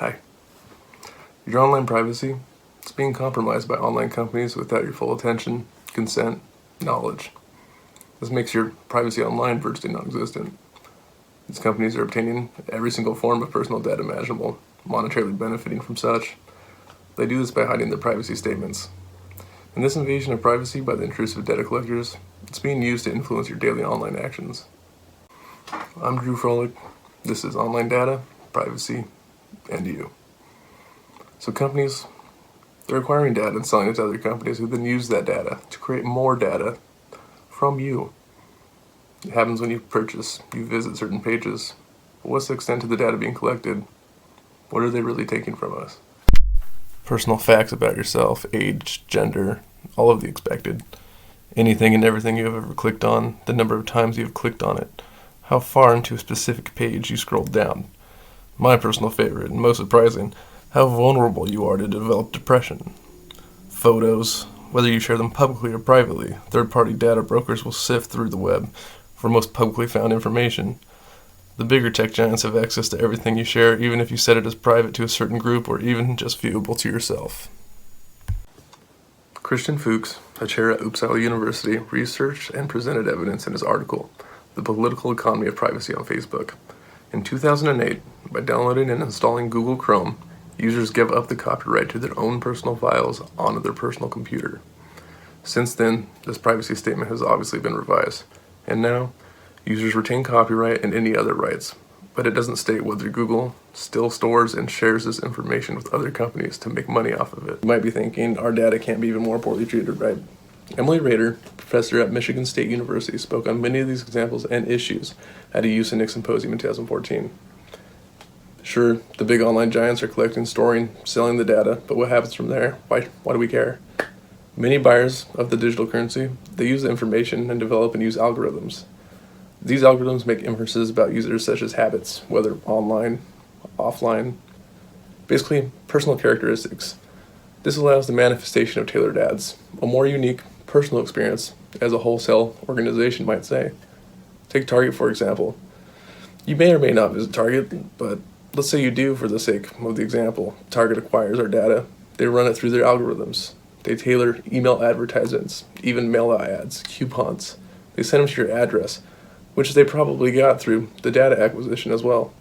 Hi. Your online privacy is being compromised by online companies without your full attention, consent, knowledge. This makes your privacy online virtually non-existent. These companies are obtaining every single form of personal data imaginable, monetarily benefiting from such. They do this by hiding their privacy statements. In this invasion of privacy by the intrusive data collectors, it's being used to influence your daily online actions. I'm Drew Froelich. This is Online Data, Privacy, and You. So companies, they're acquiring data and selling it to other companies who then use that data to create more data from you. It happens when you visit certain pages. But what's the extent of the data being collected? What are they really taking from us? Personal facts about yourself, age, gender, all of the expected. Anything and everything you have ever clicked on, the number of times you've clicked on it, how far into a specific page you scrolled down. My personal favorite, and most surprising, how vulnerable you are to develop depression. Photos, whether you share them publicly or privately, third-party data brokers will sift through the web for most publicly found information. The bigger tech giants have access to everything you share, even if you set it as private to a certain group or even just viewable to yourself. Christian Fuchs, a chair at Uppsala University, researched and presented evidence in his article, The Political Economy of Privacy on Facebook. In 2008, by downloading and installing Google Chrome, users give up the copyright to their own personal files onto their personal computer. Since then, this privacy statement has obviously been revised, and now, users retain copyright and any other rights, but it doesn't state whether Google still stores and shares this information with other companies to make money off of it. You might be thinking, our data can't be even more poorly treated, right? Emily Rader, professor at Michigan State University, spoke on many of these examples and issues at a USENIC symposium in 2014. Sure, the big online giants are collecting, storing, selling the data, but what happens from there? Why do we care? Many buyers of the digital currency, they use the information and develop and use algorithms. These algorithms make inferences about users such as habits, whether online, offline, basically personal characteristics. This allows the manifestation of tailored ads, a more unique personal experience, as a wholesale organization might say. Take Target, for example. You may or may not visit Target, but let's say you do for the sake of the example. Target acquires our data. They run it through their algorithms. They tailor email advertisements, even mail-out ads, coupons. They send them to your address, which they probably got through the data acquisition as well.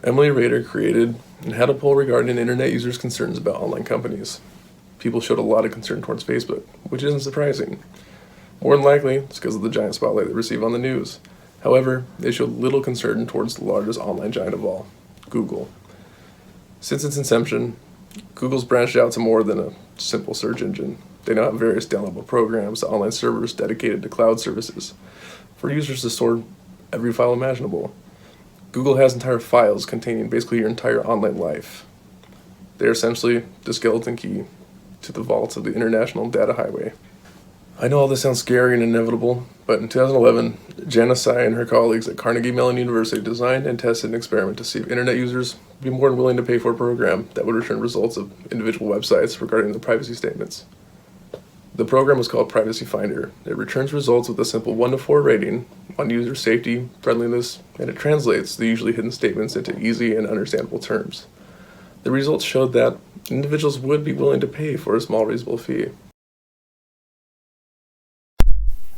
Emily Rader created and had a poll regarding internet users' concerns about online companies. People showed a lot of concern towards Facebook, which isn't surprising. More than likely, it's because of the giant spotlight they receive on the news. However, they showed little concern towards the largest online giant of all, Google. Since its inception, Google's branched out to more than a simple search engine. They now have various downloadable programs, online servers dedicated to cloud services, for users to store every file imaginable. Google has entire files containing basically your entire online life. They are essentially the skeleton key to the vaults of the International Data Highway. I know all this sounds scary and inevitable, but in 2011, Jana Tsai and her colleagues at Carnegie Mellon University designed and tested an experiment to see if internet users would be more than willing to pay for a program that would return results of individual websites regarding the privacy statements. The program was called Privacy Finder. It returns results with a simple 1 to 4 rating on user safety, friendliness, and it translates the usually hidden statements into easy and understandable terms. The results showed that individuals would be willing to pay for a small reasonable fee.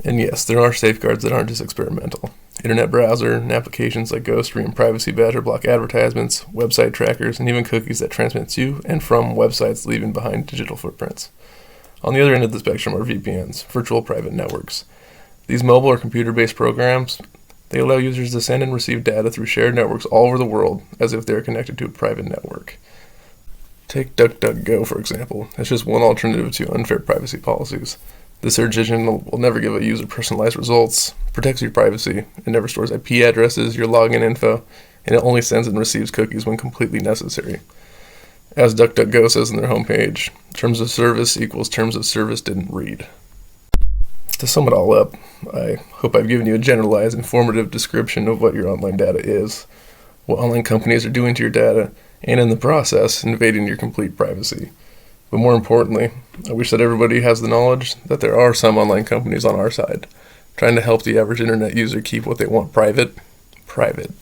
And yes, there are safeguards that aren't just experimental. Internet browser and applications like Ghostry and Privacy Badger block advertisements, website trackers, and even cookies that transmit to and from websites leaving behind digital footprints. On the other end of the spectrum are VPNs, virtual private networks. These mobile or computer-based programs, they allow users to send and receive data through shared networks all over the world as if they are connected to a private network. Take DuckDuckGo, for example. It's just one alternative to unfair privacy policies. The search engine will never give a user personalized results, protects your privacy, it never stores IP addresses, your login info, and it only sends and receives cookies when completely necessary. As DuckDuckGo says in their homepage, terms of service equals terms of service didn't read. To sum it all up, I hope I've given you a generalized, informative description of what your online data is, what online companies are doing to your data, and in the process, invading your complete privacy. But more importantly, I wish that everybody has the knowledge that there are some online companies on our side, trying to help the average internet user keep what they want private, private.